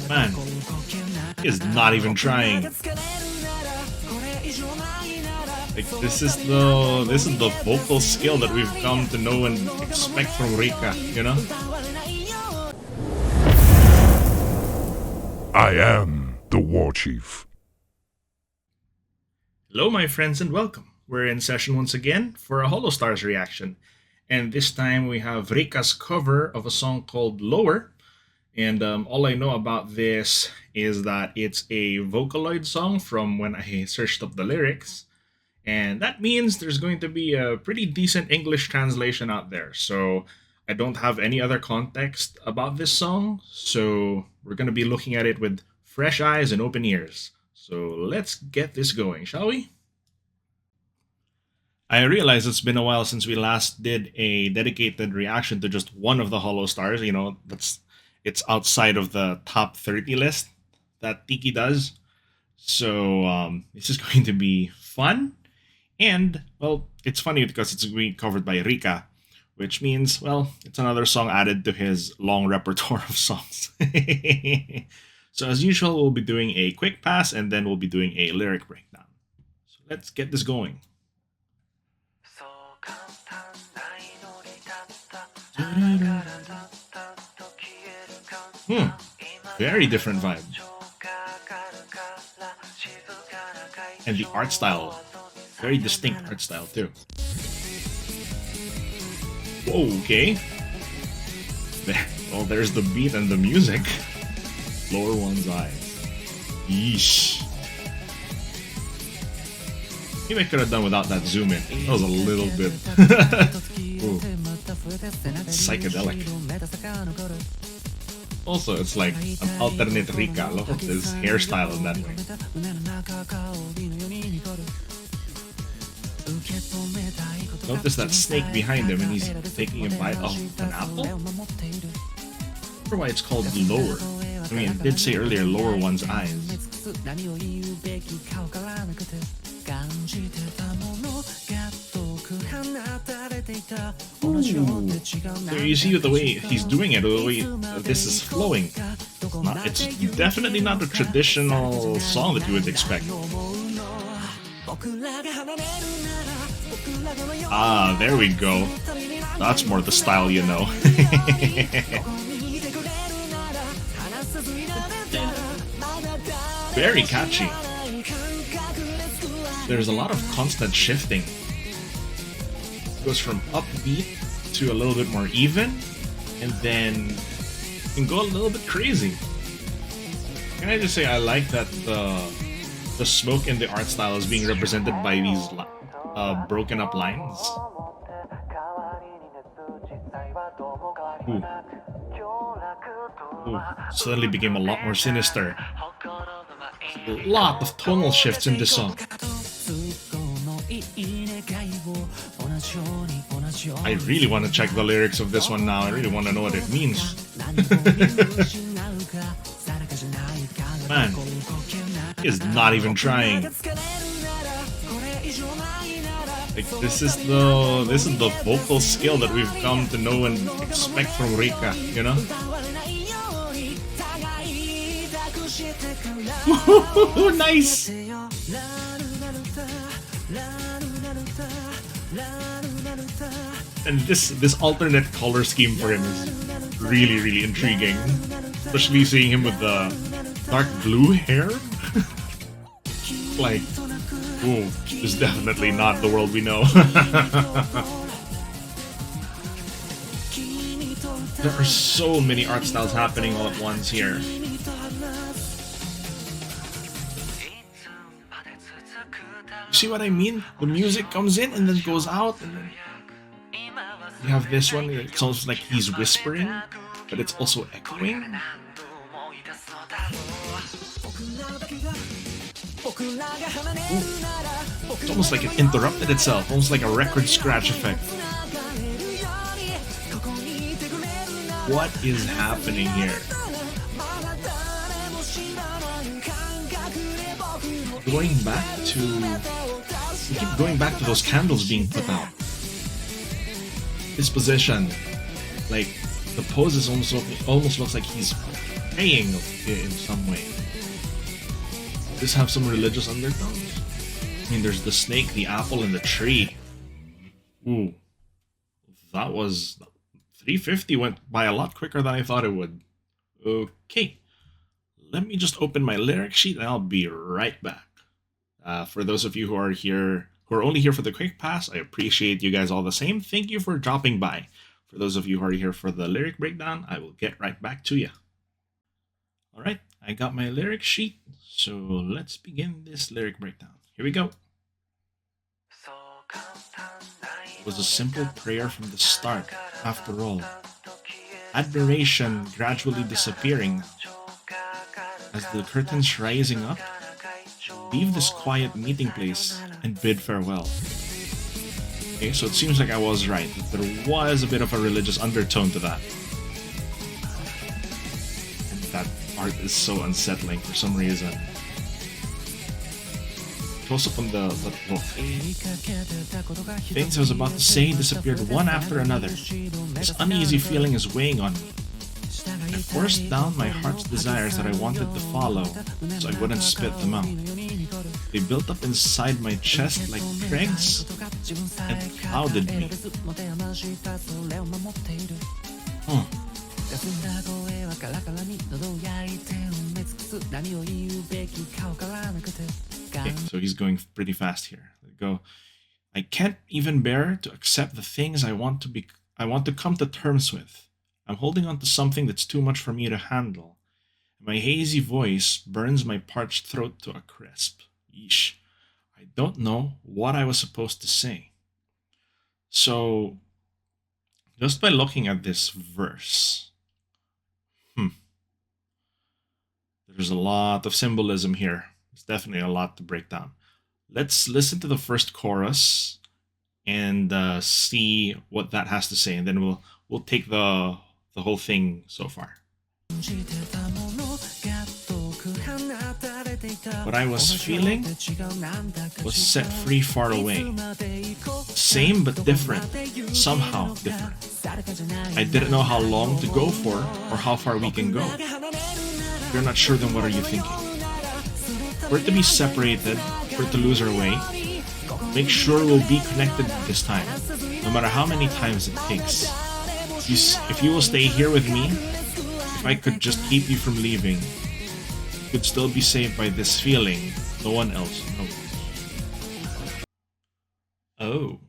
Man, he is not even trying. Like this is the vocal skill that we've come to know and expect from Rikka, you know? I am the war chief. Hello my friends and welcome. We're in session once again for a Holostars reaction. And this time we have Rikka's cover of a song called Lower. And all I know about this is that it's a Vocaloid song from when I searched up the lyrics. And that means there's going to be a pretty decent English translation out there. So I don't have any other context about this song. So we're going to be looking at it with fresh eyes and open ears. So let's get this going, shall we? I realize it's been a while since we last did a dedicated reaction to just one of the Holostars. You know, it's outside of the top 30 list that Tiki does. So this is going to be fun. And, well, it's funny because it's being covered by Rikka, which means, well, it's another song added to his long repertoire of songs. So as usual, we'll be doing a quick pass and then we'll be doing a lyric breakdown. So let's get this going. Very different vibe. And the art style, very distinct art style too. Whoa, okay. There, well, there's the beat and the music. Lower one's eyes. Yeesh. Maybe I could have done without that zoom in. That was a little bit psychedelic. Also, it's like an alternate Rikka. Look at his hairstyle in that way. Notice that snake behind him and he's taking a bite of an apple? I wonder why it's called lower. I mean, it did say earlier lower one's eyes. Ooh. So you see the way he's doing it, the way this is flowing. It's definitely not a traditional song that you would expect. Ah, there we go. That's more the style you know. Very catchy. There's a lot of constant shifting. It goes from upbeat to a little bit more even, and then can go a little bit crazy. Can I just say I like that the smoke in the art style is being represented by these broken up lines. Ooh. Ooh. Suddenly became a lot more sinister. A lot of tonal shifts in this song. I really want to check the lyrics of this one now. I really want to know what it means. Man, he is not even trying. Like this is the vocal skill that we've come to know and expect from Rikka, you know? Nice! And this alternate color scheme for him is really intriguing. Especially seeing him with the dark blue hair. Like, ooh, this is definitely not the world we know. There are so many art styles happening all at once here. You see what I mean? The music comes in and then goes out, and then you have this one. It sounds like he's whispering, but it's also echoing. Ooh. It's almost like it interrupted itself, almost like a record scratch effect. What is happening here? Going back to... We keep going back to those candles being put out. This position, like, the pose is almost looks like he's praying in some way. Does this have some religious undertones? I mean, there's the snake, the apple, and the tree. Ooh, that was 350 went by a lot quicker than I thought it would. Okay, let me just open my lyric sheet and I'll be right back. For those of you who are here, who are only here for the quick pass, I appreciate you guys all the same. Thank you for dropping by. For those of you who are here for the lyric breakdown, I will get right back to you. All right, I got my lyric sheet, so let's begin this lyric breakdown. Here we go. It was a simple prayer from the start, after all. Admiration gradually disappearing. As the curtains rising up, leave this quiet meeting place and bid farewell. Okay, so it seems like I was right. There was a bit of a religious undertone to that. And that art is so unsettling for some reason. Close up on the book. Things I was about to say disappeared one after another. This uneasy feeling is weighing on me. I forced down my heart's desires that I wanted to follow, so I wouldn't spit them out. They built up inside my chest like dregs and clouded me. Huh. Okay, so he's going pretty fast here. Go. I can't even bear to accept the things I want to come to terms with. I'm holding on to something that's too much for me to handle. My hazy voice burns my parched throat to a crisp. Yeesh. I don't know what I was supposed to say. So, just by looking at this verse, there's a lot of symbolism here. There's definitely a lot to break down. Let's listen to the first chorus and see what that has to say, and then we'll take the whole thing so far. What I was feeling was set free far away. Same but different. Somehow different. I didn't know how long to go for or how far we can go. If you're not sure, then what are you thinking? For it to be separated, for it to lose our way, make sure we'll be connected this time, no matter how many times it takes. If you will stay here with me, if I could just keep you from leaving, you could still be saved by this feeling no one else knows. Oh.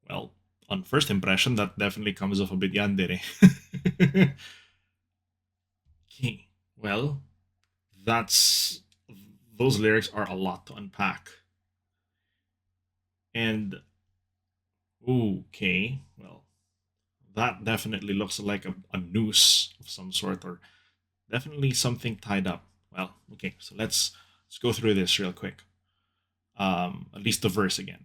Well, on first impression, that definitely comes off a bit yandere. Okay, well, those lyrics are a lot to unpack. And, okay, well, that definitely looks like a noose of some sort, or definitely something tied up. Well, okay, so let's go through this real quick. At least the verse again.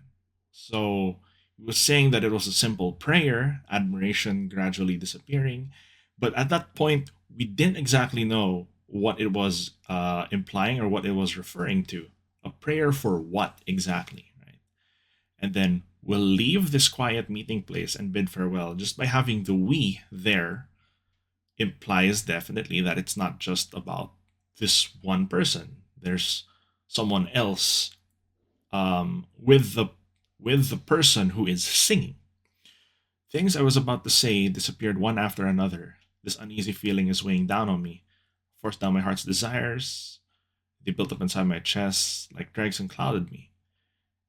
So he was saying that it was a simple prayer, admiration gradually disappearing, but at that point we didn't exactly know what it was implying or what it was referring to. A prayer for what exactly, right? And then we'll leave this quiet meeting place and bid farewell. Just by having the we there implies definitely that it's not just about this one person. There's someone else with the person who is singing. Things I was about to say disappeared one after another. This uneasy feeling is weighing down on me, forced down my heart's desires. They built up inside my chest like dregs and clouded me.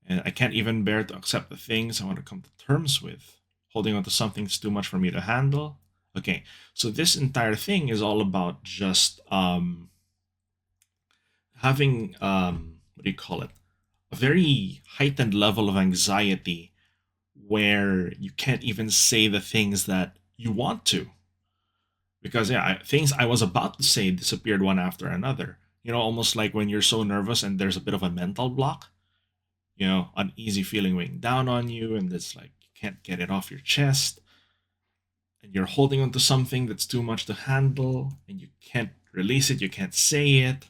And I can't even bear to accept the things I want to come to terms with. Holding on to something that's too much for me to handle. Okay, so this entire thing is all about just having, what do you call it? A very heightened level of anxiety where you can't even say the things that you want to. Because, yeah, things I was about to say disappeared one after another. You know, almost like when you're so nervous and there's a bit of a mental block. You know, uneasy feeling weighing down on you, and it's like you can't get it off your chest. And you're holding onto something that's too much to handle, and you can't release it, you can't say it.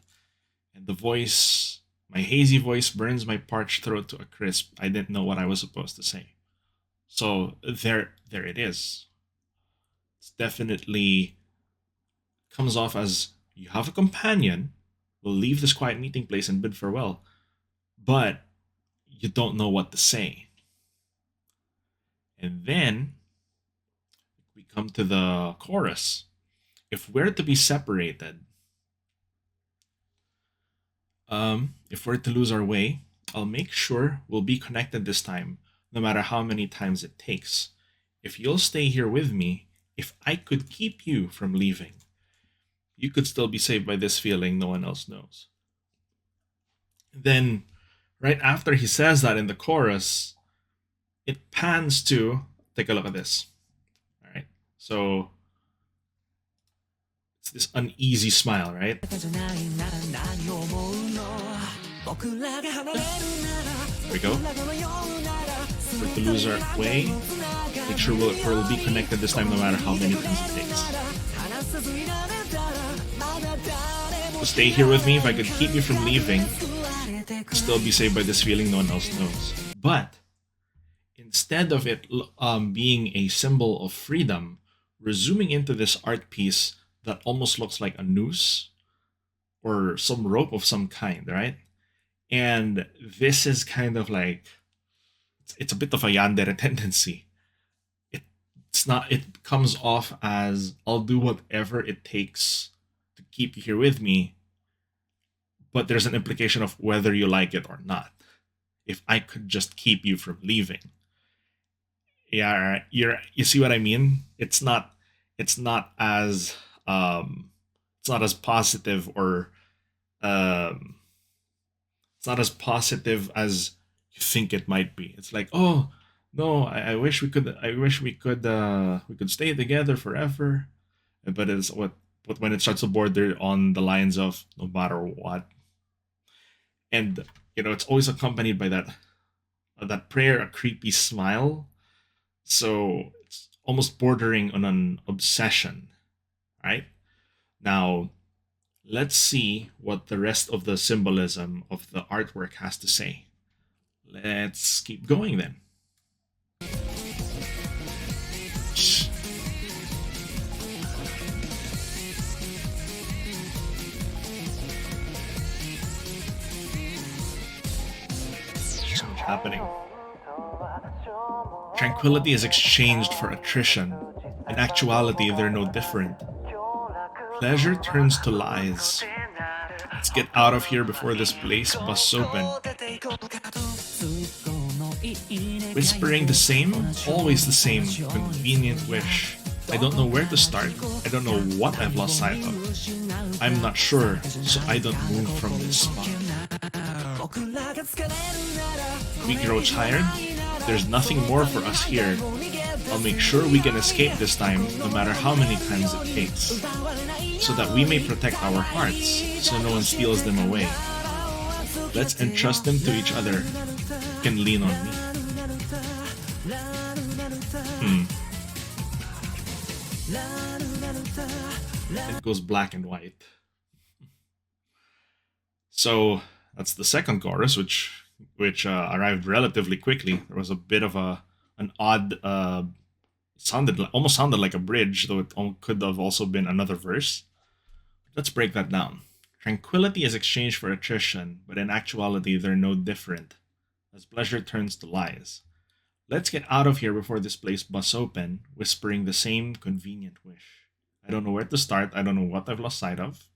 And the voice, my hazy voice, burns my parched throat to a crisp. I didn't know what I was supposed to say. So there it is. It's definitely comes off as you have a companion, will leave this quiet meeting place and bid farewell, but you don't know what to say. And then we come to the chorus. If we're to be separated, if we're to lose our way, I'll make sure we'll be connected this time, no matter how many times it takes. If you'll stay here with me, if I could keep you from leaving, you could still be saved by this feeling no one else knows. Then, right after he says that in the chorus, it pans to, take a look at this. All right. So it's this uneasy smile, right? There we go. We're to lose our way. Make sure we'll be connected this time no matter how many times it takes. So stay here with me. If I could keep you from leaving, still be saved by this feeling no one else knows. But instead of it being a symbol of freedom, we're zooming into this art piece that almost looks like a noose or some rope of some kind, right? And this is kind of like, it's a bit of a yandere tendency. It comes off as, I'll do whatever it takes to keep you here with me, but there's an implication of whether you like it or not. If I could just keep you from leaving. Yeah, you see what I mean? It's not as positive, or it's not as positive as you think it might be. It's like, oh no, I wish we could, we could stay together forever. But it's what when it starts to border on the lines of no matter what. And it's always accompanied by that prayer, a creepy smile. So it's almost bordering on an obsession, right? Now, let's see what the rest of the symbolism of the artwork has to say. Let's keep going then. So much happening. Tranquility is exchanged for attrition. In actuality, they're no different. Pleasure turns to lies. Let's get out of here before this place busts open. Whispering the same, always the same, convenient wish. I don't know where to start. I don't know what I've lost sight of. I'm not sure, so I don't move from this spot. We grow tired. There's nothing more for us here. I'll make sure we can escape this time, no matter how many times it takes, so that we may protect our hearts, so no one steals them away. Let's entrust them to each other. You can lean on me. It goes black and white. So that's the second chorus, which arrived relatively quickly. There was a bit of an odd almost sounded like a bridge, though it could have also been another verse. Let's break that down. Tranquility is exchanged for attrition, but in actuality they're no different, as pleasure turns to lies. Let's get out of here before this place busts open, whispering the same convenient wish. I don't know where to start, I don't know what I've lost sight of.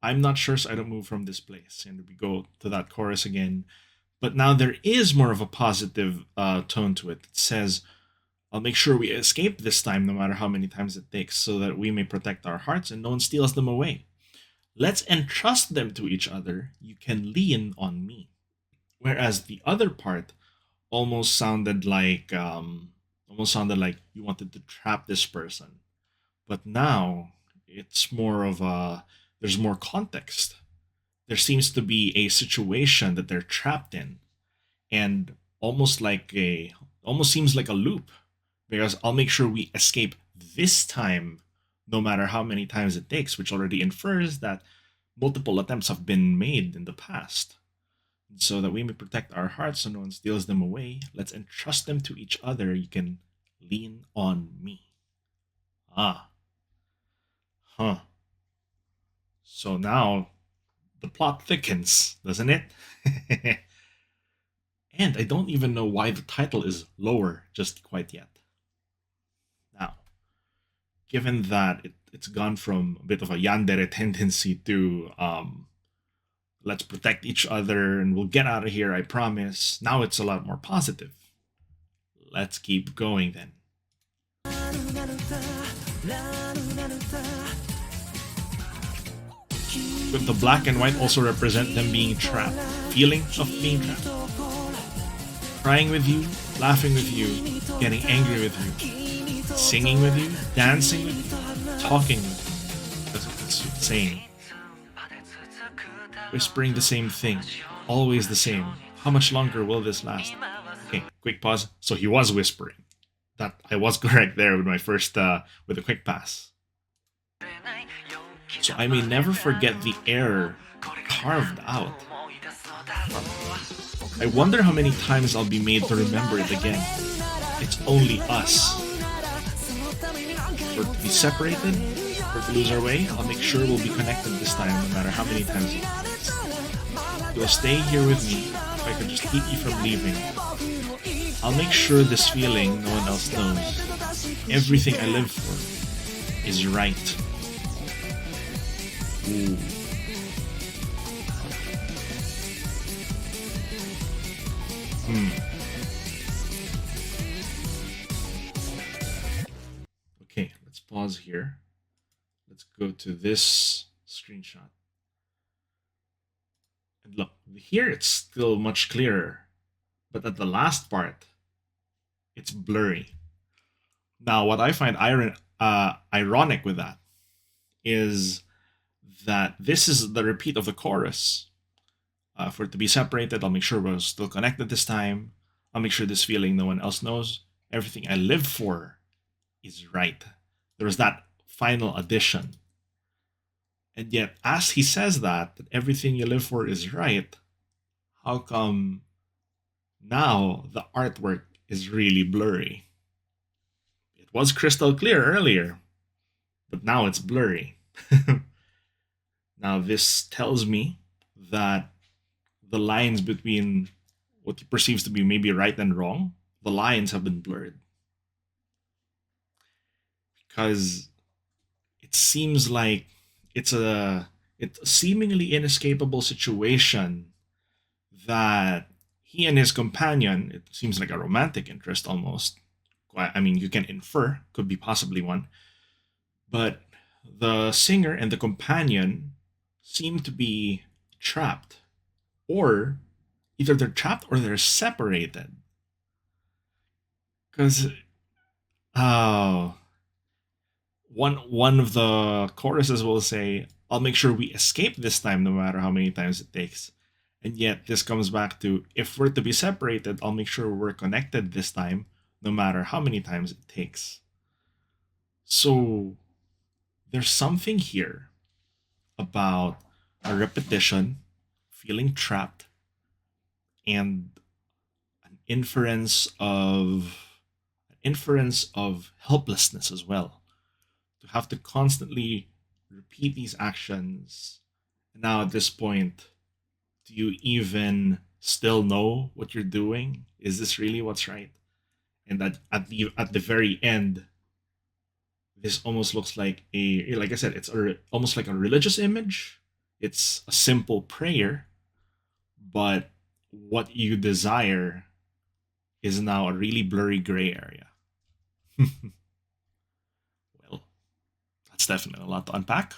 I'm not sure, so I don't move from this place. And we go to that chorus again. But now there is more of a positive tone to it. It says, I'll make sure we escape this time no matter how many times it takes, so that we may protect our hearts and no one steals them away. Let's entrust them to each other. You can lean on me. Whereas the other part almost sounded like you wanted to trap this person. But now it's more of there's more context. There seems to be a situation that they're trapped in, and almost seems like a loop, because I'll make sure we escape this time no matter how many times it takes, which already infers that multiple attempts have been made in the past. And so that we may protect our hearts so no one steals them away, let's entrust them to each other. You can lean on me. Ah. Huh. So now the plot thickens, doesn't it? And I don't even know why the title is lower just quite yet. Now, given that it's gone from a bit of a yandere tendency to let's protect each other and we'll get out of here, I promise. Now it's a lot more positive. Let's keep going then. Could the black and white also represent them being trapped? Feeling of being trapped? Crying with you, laughing with you, getting angry with you, singing with you, dancing with you, talking with you. That's what it's saying. Whispering the same thing, always the same. How much longer will this last? Okay, quick pause. So he was whispering. That I was correct there with my first with a quick pass. So I may never forget the error carved out. I wonder how many times I'll be made to remember it again. It's only us. For to be separated, for to lose our way, I'll make sure we'll be connected this time no matter how many times it takes. You'll stay here with me if I could just keep you from leaving. I'll make sure this feeling no one else knows. Everything I live for is right. Ooh. Okay, let's pause here. Let's go to this screenshot. And look, here it's still much clearer. But at the last part, it's blurry. Now, what I find ironic with that is that this is the repeat of the chorus. For it to be separated, I'll make sure we're still connected this time. I'll make sure this feeling no one else knows. Everything I live for is right. There was that final addition. And yet, as he says that everything you live for is right, how come now the artwork is really blurry? It was crystal clear earlier, but now it's blurry. Now, this tells me that the lines between what he perceives to be maybe right and wrong, the lines have been blurred. Because it seems like it's a seemingly inescapable situation that he and his companion, it seems like a romantic interest almost. I mean, you can infer, could be possibly one. But the singer and the companion seem to be trapped. Or either they're trapped or they're separated. Because one of the choruses will say, I'll make sure we escape this time no matter how many times it takes. And yet this comes back to, if we're to be separated, I'll make sure we're connected this time no matter how many times it takes. So there's something here about a repetition, feeling trapped, and an inference of helplessness as well. To have to constantly repeat these actions. And now at this point, do you even still know what you're doing? Is this really what's right? And that at the very end, this almost looks like like I said, it's almost like a religious image. It's a simple prayer, but what you desire is now a really blurry gray area. Well, that's definitely a lot to unpack.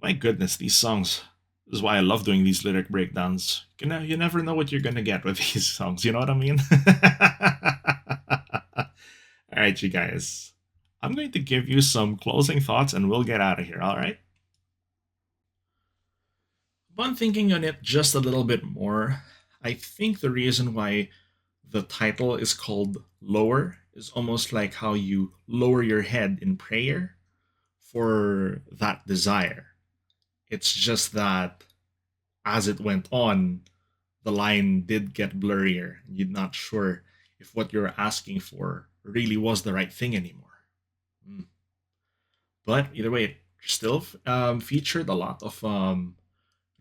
My goodness, these songs. This is why I love doing these lyric breakdowns. You never know what you're gonna get with these songs. You know what I mean? All right, you guys. I'm going to give you some closing thoughts and we'll get out of here, all right? Upon thinking on it just a little bit more, I think the reason why the title is called Lower is almost like how you lower your head in prayer for that desire. It's just that as it went on, the line did get blurrier. You're not sure if what you're asking for really was the right thing anymore. Mm. But either way, it still featured a lot of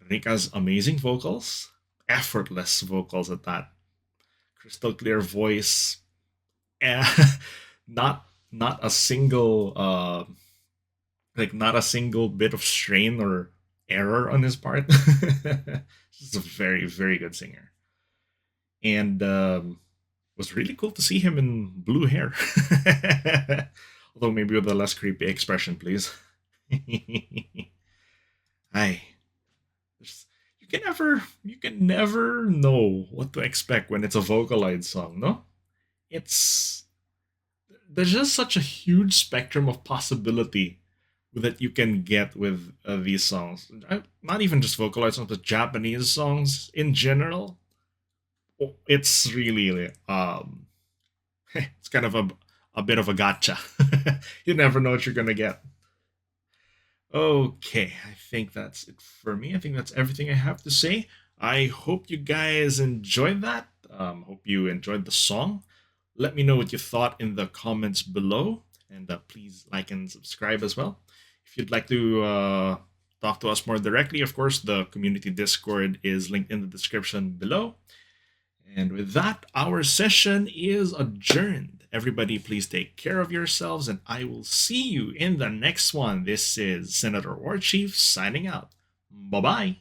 Rika's amazing vocals, effortless vocals at that, crystal clear voice, and not not a single not a single bit of strain or error on his part. He's a very very good singer, and was really cool to see him in blue hair. Although maybe with a less creepy expression, please. Hi. You can never know what to expect when it's a vocalized song, no? It's there's just such a huge spectrum of possibility that you can get with these songs. Not even just vocalized songs, but Japanese songs in general. It's really it's kind of a bit of a gotcha. You never know what you're gonna get. Okay, I think that's it for me. I think that's everything I have to say. I hope you guys enjoyed that. Hope you enjoyed the song. Let me know what you thought in the comments below, and please like and subscribe as well. If you'd like to talk to us more directly, of course, the community Discord is linked in the description below. And with that, our session is adjourned. Everybody, please take care of yourselves, and I will see you in the next one. This is Senator Warchief signing out. Bye bye.